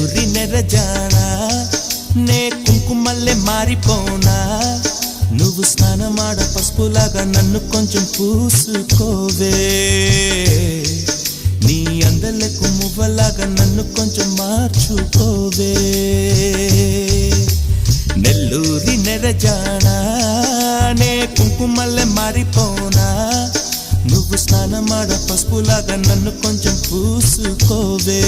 నెల్లూరి నెరజానా నే కుంకుమల్లే మారిపోనా నువ్వు స్నానమాడ పసుపులాగా నన్ను కొంచెం పూసుకోవే నీ అందలకు మువ్వలాగా నన్ను కొంచెం మార్చుకోవే నెల్లూరి నెరజానా నే కుంకుమల్లే మారిపోనా నువ్వు స్నానమాడ పసుపులాగా నన్ను కొంచెం పూసుకోవే